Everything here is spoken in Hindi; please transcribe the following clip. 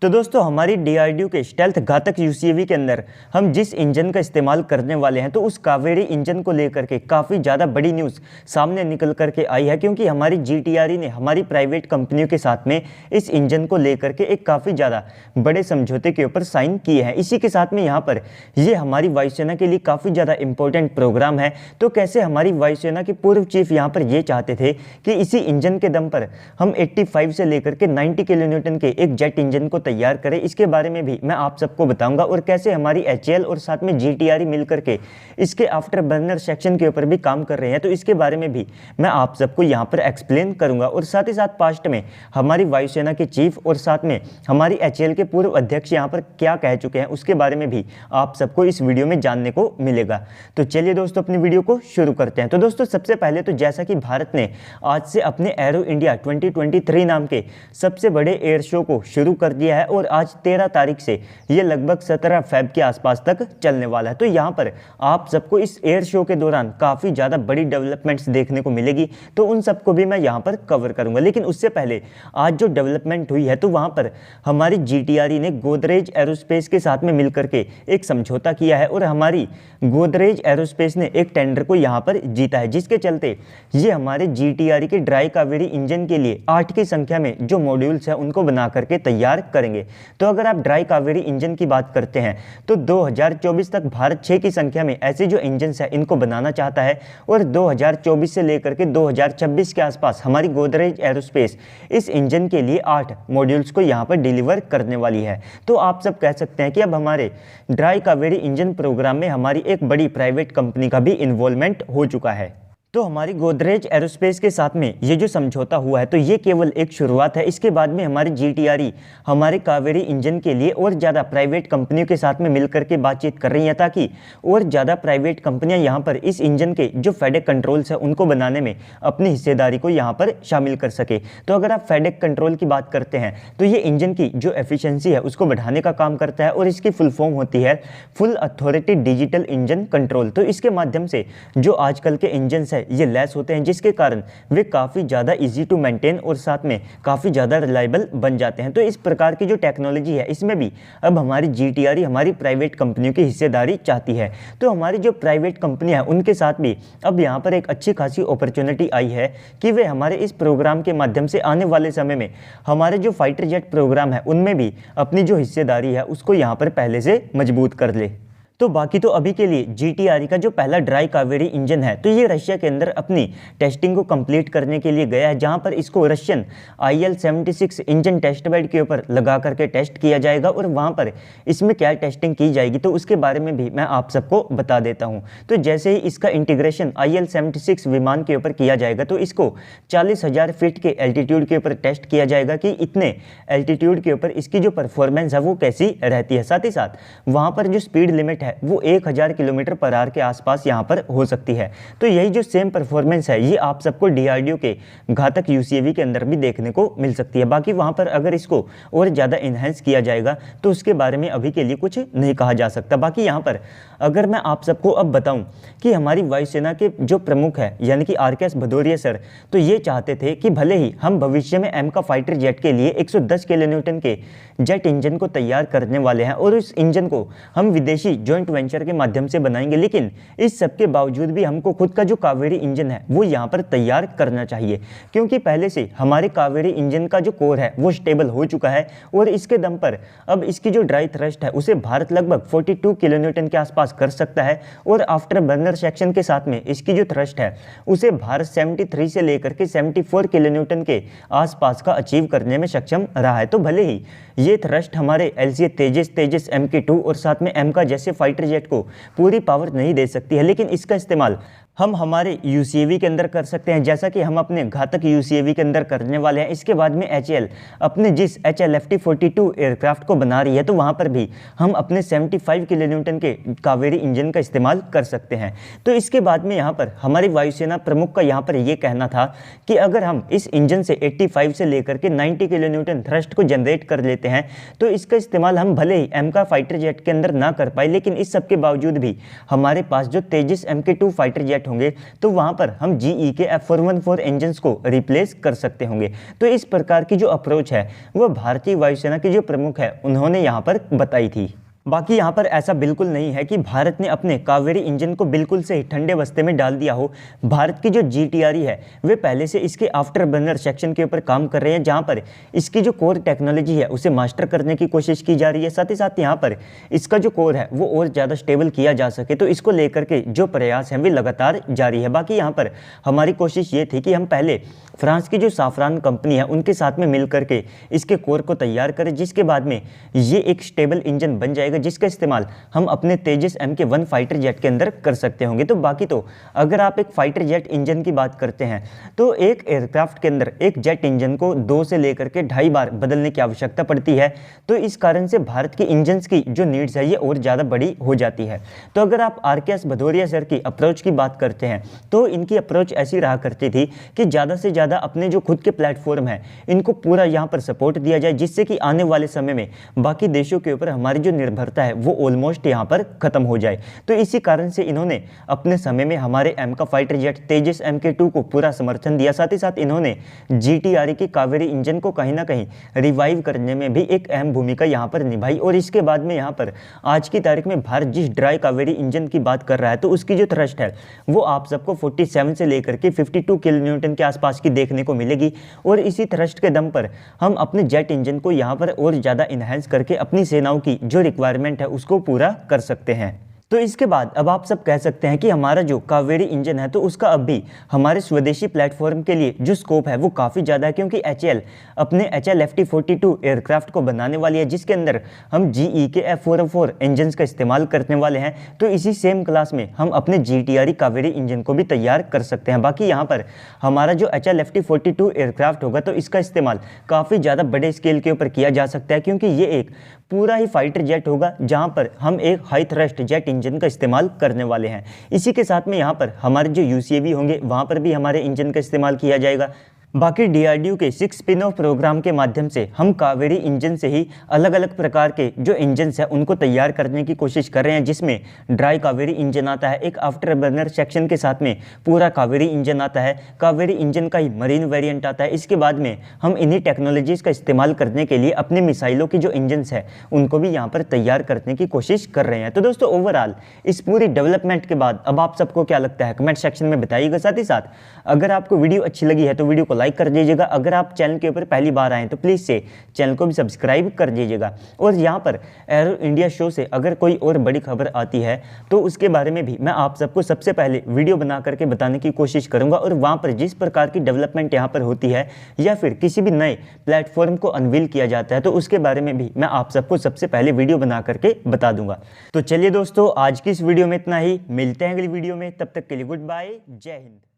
तो दोस्तों हमारी डीआरडीओ के स्टेल्थ घातक यूसीवी के अंदर हम जिस इंजन का इस्तेमाल करने वाले हैं तो उस कावेरी इंजन को लेकर के काफ़ी ज़्यादा बड़ी न्यूज़ सामने निकल करके आई है, क्योंकि हमारी जीटीआरई ने हमारी प्राइवेट कंपनियों के साथ में इस इंजन को लेकर के एक काफ़ी ज़्यादा बड़े समझौते के ऊपर साइन किए हैं। इसी के साथ में यहाँ पर ये हमारी वायुसेना के लिए काफ़ी ज़्यादा इंपॉर्टेंट प्रोग्राम है। तो कैसे हमारी वायुसेना के पूर्व चीफ यहाँ पर ये चाहते थे कि इसी इंजन के दम पर हम 85 से लेकर के 90 किलो न्यूटन के एक जेट इंजन को तैयार करें, इसके बारे में भी मैं आप सबको बताऊंगा। और कैसे हमारी एचएएल और साथ में जीटीआरई मिलकर के इसके आफ्टर बर्नर सेक्शन के ऊपर भी काम कर रहे हैं, तो इसके बारे में भी मैं आप सबको यहाँ पर एक्सप्लेन करूंगा। और साथ ही साथ पास्ट में हमारी वायुसेना के चीफ और साथ में हमारी एचएएल के पूर्व अध्यक्ष यहाँ पर क्या कह चुके हैं उसके बारे में भी आप सबको इस वीडियो में जानने को मिलेगा। तो चलिए दोस्तों अपनी वीडियो को शुरू करते हैं। तो दोस्तों सबसे पहले तो जैसा कि भारत ने आज से अपने एरो इंडिया 2023 नाम के सबसे बड़े एयर शो को शुरू कर दिया है और आज 13 तारीख से ये लगभग 17 फेब के आसपास तक चलने वाला है। तो यहाँ पर आप सबको इस एयर शो के दौरान काफ़ी ज़्यादा बड़ी डेवलपमेंट्स देखने को मिलेगी, तो उन सबको भी मैं यहाँ पर कवर करूँगा। लेकिन उससे पहले आज जो डेवलपमेंट हुई है तो वहाँ पर हमारी जीटीआरई ने गोदरेज एरोस्पेस के साथ में मिलकर के एक समझौता किया है और हमारी गोदरेज एरोस्पेस ने एक टेंडर को यहाँ पर जीता है, जिसके चलते ये हमारे जीटीआरई के ड्राई कावेरी इंजन के लिए 8 की संख्या में जो मॉड्यूल्स हैं उनको बना करके तैयार करेंगे। तो अगर आप ड्राई कावेरी इंजन की बात करते हैं तो 2024 तक भारत 6 की संख्या में ऐसे जो इंजन्स हैं इनको बनाना चाहता है और 2024 से लेकर के 2026 के आसपास हमारी गोदरेज एरोस्पेस इस इंजन के लिए 8 मॉड्यूल्स को यहाँ पर डिलीवर करने वाली है। तो आप सब कह सकते हैं कि अब हमारे ड्राई कावेरी इंजन प्रोग्राम में हमारी एक बड़ी प्राइवेट कंपनी का भी इन्वॉल्वमेंट हो चुका है। तो हमारी गोदरेज एरोस्पेस के साथ में ये जो समझौता हुआ है तो ये केवल एक शुरुआत है। इसके बाद में हमारी जीटीआरई हमारे कावेरी इंजन के लिए और ज़्यादा प्राइवेट कंपनियों के साथ में मिलकर के बातचीत कर रही है, ताकि और ज़्यादा प्राइवेट कंपनियां यहाँ पर इस इंजन के जो फेडेक कंट्रोल्स है उनको बनाने में अपनी हिस्सेदारी को यहाँ पर शामिल कर सके। तो अगर आप फेडेक कंट्रोल की बात करते हैं तो ये इंजन की जो एफिशिएंसी है उसको बढ़ाने का काम करता है और इसकी फुल फॉर्म होती है full authority digital engine control. तो इसके माध्यम से जो आजकल के इंजन है ये लेस होते हैं, जिसके कारण वे काफ़ी ज़्यादा इजी टू मेंटेन और साथ में काफ़ी ज़्यादा रिलायबल बन जाते हैं। तो इस प्रकार की जो टेक्नोलॉजी है इसमें भी अब हमारी जीटीआरई हमारी प्राइवेट कंपनियों की हिस्सेदारी चाहती है। तो हमारी जो प्राइवेट कंपनियां हैं उनके साथ भी अब यहाँ पर एक अच्छी खासी अपॉर्चुनिटी आई है कि वे हमारे इस प्रोग्राम के माध्यम से आने वाले समय में हमारे जो फाइटर जेट प्रोग्राम है उनमें भी अपनी जो हिस्सेदारी है उसको यहाँ पर पहले से मजबूत कर ले। तो बाकी तो अभी के लिए जीटीआरई का जो पहला ड्राई कावेरी इंजन है तो ये रशिया के अंदर अपनी टेस्टिंग को कंप्लीट करने के लिए गया है, जहां पर इसको Russian IL-76 engine test bed के ऊपर लगा करके टेस्ट किया जाएगा। और वहां पर इसमें क्या टेस्टिंग की जाएगी तो उसके बारे में भी मैं आप सबको बता देता हूं। तो जैसे ही इसका इंटीग्रेशन IL-76 विमान के ऊपर किया जाएगा तो इसको 40,000 फीट के एल्टीट्यूड के ऊपर टेस्ट किया जाएगा कि इतने एल्टीट्यूड के ऊपर इसकी जो परफॉर्मेंस है वो कैसी रहती है। साथ ही साथ वहां पर जो स्पीड लिमिट है वो 1000 किलोमीटर पर आवर के आसपास यहाँ पर हो सकती है। तो यही जो सेम परफॉर्मेंस है ये आप सबको डीआरडीओ के घातक यूसीवी के अंदर भी देखने को मिल सकती है। बाकी वहाँ पर अगर इसको और ज़्यादा इन्हेंस किया जाएगा तो उसके बारे में अभी के लिए कुछ नहीं कहा जा सकता। बाकी यहाँ पर अगर मैं आप सबको अब बताऊं कि हमारी वायुसेना के जो प्रमुख है यानी कि RKS भदौरिया सर तो ये चाहते थे कि भले ही हम भविष्य में एमका फाइटर जेट के लिए 110 किलो न्यूटन के जेट इंजन को तैयार करने वाले हैं और उस इंजन को हम विदेशी जॉइंट वेंचर के माध्यम से बनाएंगे, लेकिन इस सब के बावजूद भी हमको खुद का जो कावेरी इंजन है वो यहाँ पर तैयार करना चाहिए, क्योंकि पहले से हमारे कावेरी इंजन का जो कोर है वो स्टेबल हो चुका है और इसके दम पर अब इसकी जो ड्राई थ्रस्ट है उसे भारत लगभग 42 किलो न्यूटन के आसपास कर सकता है और आफ्टर बर्नर सेक्शन के साथ में इसकी जो थ्रस्ट है उसे भारत 73 से लेकर के 74 किलो न्यूटन के आसपास का अचीव करने में सक्षम रहा है। तो भले ही ये थ्रस्ट हमारे LCA तेजस MK2 और साथ में एमका जैसे फाइटर जेट को पूरी पावर नहीं दे सकती है, लेकिन इसका इस्तेमाल हम हमारे यूसीवी के अंदर कर सकते हैं, जैसा कि हम अपने घातक यूसीवी के अंदर करने वाले हैं। इसके बाद में एचएएल अपने जिस HLFT-42 एयरक्राफ्ट को बना रही है तो वहाँ पर भी हम अपने 75 किलो न्यूटन के कावेरी इंजन का इस्तेमाल कर सकते हैं। तो इसके बाद में यहाँ पर हमारी वायुसेना प्रमुख का यहाँ पर ये कहना था कि अगर हम इस इंजन से 85 से लेकर के 90 किलो न्यूटन थ्रस्ट को जनरेट कर लेते हैं तो इसका इस्तेमाल हम भले ही एमका फाइटर जेट के अंदर ना कर पाए, लेकिन इस सब के बावजूद भी हमारे पास जो तेजस MK2 फाइटर जेट जेट होंगे तो वहाँ पर हम GE के F414 इंजन्स को रिप्लेस कर सकते होंगे। तो इस प्रकार की जो अप्रोच है वो भारतीय वायुसेना के जो प्रमुख है उन्होंने यहाँ पर बताई थी। बाकी यहाँ पर ऐसा बिल्कुल नहीं है कि भारत ने अपने कावेरी इंजन को बिल्कुल से ही ठंडे बस्ते में डाल दिया हो। भारत की जो GTRE है वे पहले से इसके आफ्टर बर्नर सेक्शन के ऊपर काम कर रहे हैं, जहाँ पर इसकी जो कोर टेक्नोलॉजी है उसे मास्टर करने की कोशिश की जा रही है। साथ ही साथ यहाँ पर इसका जो कोर है वो और ज़्यादा स्टेबल किया जा सके, तो इसको लेकर के जो प्रयास हैं वे लगातार जारी है। बाकी यहाँ पर हमारी कोशिश ये थी कि हम पहले फ्रांस की जो साफरान कंपनी है उनके साथ में मिल करके इसके कोर को तैयार करें, जिसके बाद में ये एक स्टेबल इंजन बन जाएगा जिसका इस्तेमाल हम अपने तेजस MK1 फाइटर जेट के अंदर कर सकते होंगे। तो बाकी तो अगर आप एक फाइटर जेट इंजन की बात करते हैं तो एक एयरक्राफ्ट के अंदर एक जेट इंजन को 2 से लेकर के 2.5 बार बदलने की आवश्यकता पड़ती है। तो इस कारण से भारत के इंजन्स की जो नीड्स है ये और ज़्यादा बड़ी हो जाती है। तो अगर आप RKS भदौरिया सर की अप्रोच की बात करते हैं तो इनकी अप्रोच ऐसी रहा करती थी कि ज़्यादा से ज़्यादा अपने जो खुद के प्लेटफॉर्म है इनको पूरा यहाँ पर सपोर्ट दिया जाए, जिससे कि आने वाले समय में बाकी देशों के ऊपर हमारी जो निर्भरता है वो ऑलमोस्ट यहाँ पर खत्म हो जाए। तो इसी कारण से इन्होंने अपने समय में हमारे M का फाइटर जेट तेजस MK2 को पूरा समर्थन दिया। साथ ही साथ इन्होंने GTRE की कावेरी इंजन को कहीं ना कहीं रिवाइव करने में भी एक अहम भूमिका यहाँ पर निभाई। और इसके बाद में यहाँ पर आज की तारीख में भारत जिस ड्राई कावेरी इंजन की बात कर रहा है तो उसकी जो थ्रस्ट है वो आप सबको 47 से लेकर के 52 किलोन्यूटन के आसपास की देखने को मिलेगी। और इसी थ्रस्ट के दम पर हम अपने जेट इंजन को यहाँ पर और ज़्यादा इन्हांस करके अपनी सेनाओं की जो रिक्वायरमेंट है उसको पूरा कर सकते हैं। तो इसके बाद अब आप सब कह सकते हैं कि हमारा जो कावेरी इंजन है तो उसका अब भी हमारे स्वदेशी प्लेटफॉर्म के लिए जो स्कोप है वो काफ़ी ज़्यादा है, क्योंकि HAL अपने HLFT-42 एयरक्राफ्ट को बनाने वाली है जिसके अंदर हम GE के F404 इंजन का इस्तेमाल करने वाले हैं। तो इसी सेम क्लास में हम अपने GTRE कावेरी इंजन को भी तैयार कर सकते हैं। बाकी यहाँ पर हमारा जो HLFT-42 एयरक्राफ्ट होगा तो इसका इस्तेमाल काफ़ी ज़्यादा बड़े स्केल के ऊपर किया जा सकता है, क्योंकि ये एक पूरा ही फाइटर जेट होगा जहां पर हम एक हाई थ्रस्ट जेट इंजन का इस्तेमाल करने वाले हैं। इसी के साथ में यहां पर हमारे जो UCAV होंगे वहां पर भी हमारे इंजन का इस्तेमाल किया जाएगा। बाकी DRDO के 6 स्पिन ऑफ प्रोग्राम के माध्यम से हम कावेरी इंजन से ही अलग अलग प्रकार के जो इंजन्स हैं उनको तैयार करने की कोशिश कर रहे हैं, जिसमें ड्राई कावेरी इंजन आता है, एक आफ्टर बर्नर सेक्शन के साथ में पूरा कावेरी इंजन आता है, कावेरी इंजन का ही मरीन वेरिएंट आता है। इसके बाद में हम इन्हीं टेक्नोलॉजीज़ का इस्तेमाल करने के लिए अपने मिसाइलों की जो इंजन्स है उनको भी यहाँ पर तैयार करने की कोशिश कर रहे हैं। तो दोस्तों ओवरऑल इस पूरी डेवलपमेंट के बाद अब आप सबको क्या लगता है कमेंट सेक्शन में बताइएगा। साथ ही साथ अगर आपको वीडियो अच्छी लगी है तो वीडियो को लाइक कर दीजिएगा। अगर आप चैनल के ऊपर पहली बार आए तो प्लीज़ से चैनल को भी सब्सक्राइब कर दीजिएगा। और यहाँ पर एरो इंडिया शो से अगर कोई और बड़ी खबर आती है तो उसके बारे में भी मैं आप सबको सबसे पहले वीडियो बना करके बताने की कोशिश करूँगा। और वहाँ पर जिस प्रकार की डेवलपमेंट यहाँ पर होती है या फिर किसी भी नए प्लेटफॉर्म को अनवील किया जाता है तो उसके बारे में भी मैं आप सबको सबसे पहले वीडियो बना करके बता दूंगा। तो चलिए दोस्तों आज की इस वीडियो में इतना ही, मिलते हैं अगली वीडियो में, तब तक के लिए गुड बाय, जय हिंद।